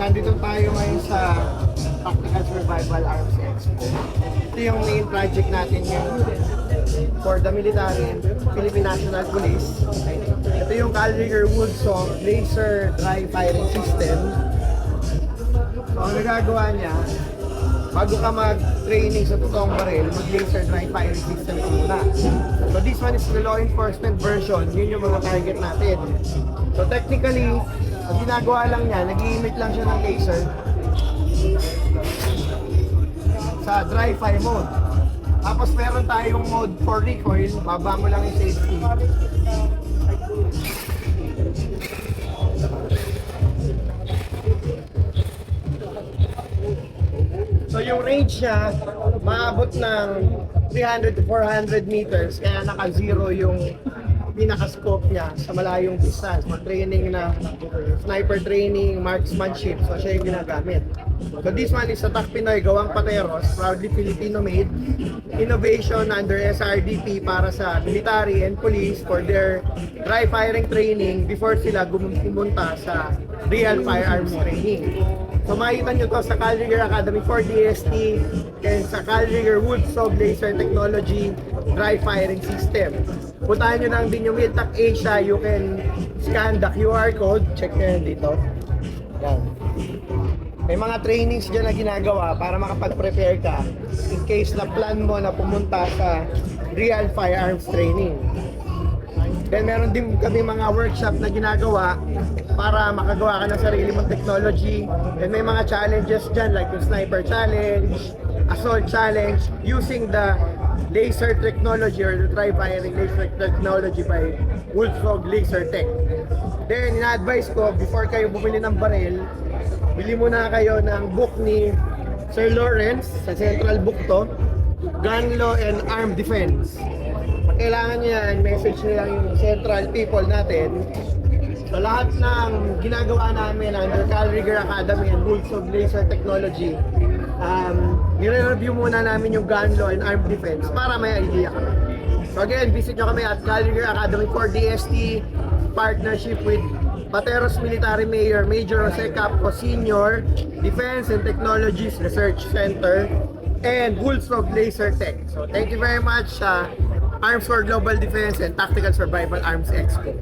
nandito tayo ngayon sa Tactical Survival Arms Expo. Ito yung main project natin yung for the military and Philippine National Police. Ito yung Calrigger Woodsaw Laser Dry Firing System. So, ang nagagawa niya, bago ka mag-training sa totoong baril, mag-laser dry firing system ka muna. So this one is the law enforcement version, yun yung mga target natin. So technically, ang ginagawa lang niya, nag-i-emit lang siya ng laser sa dry fire mode. Tapos meron tayong mode for recoil, baba mo lang yung safety. So yung range niya, maabot ng 300 to 400 meters, kaya naka-zero yung pinaka-scope niya sa malayong distance. Mag-training na sniper training, marksmanship, so siya yung ginagamit. So this one is a TAC Pinoy gawang Pateros, proudly Filipino-made. Innovation under SRDP para sa military and police for their dry firing training before sila pumunta sa real firearms training. So makikita nyo to sa Calrigger Academy for DST and sa Calrigger Woodsaw Laser Technology Dry Firing System. Puntahan nyo lang din yung Miltac Asia. You can scan the QR code. Check nyo yan dito. Yan. May mga trainings dyan na ginagawa para makapag-prepare ka in case na plan mo na pumunta sa real firearms training. Then meron din kami mga workshop na ginagawa para makagawa ka ng sarili mong technology. And may mga challenges dyan like yung sniper challenge, assault challenge, using the laser technology or the dry firing laser technology by Woodsaw Laser Tech. Then ina-advise ko, before kayo bumili ng baril, bili muna kayo ng book ni Sir Lawrence, sa Central Book to, Gun Law and Armed Defense. Kailangan niya yan, message niya lang yung central people natin. So lahat ng ginagawa namin under Calrigger Academy and Woodsaw Laser Technology, nire-review muna namin yung gun law and armed defense para may idea kami. So again, visit nyo kami at Calrigger Academy for DST, partnership with Pateros Military Mayor Major Jose Capco Senior, Defense and Technologies Research Center, and Woodsaw Laser Tech. So thank you very much sa Arms for Global Defense and Tactical Survival Arms Expo.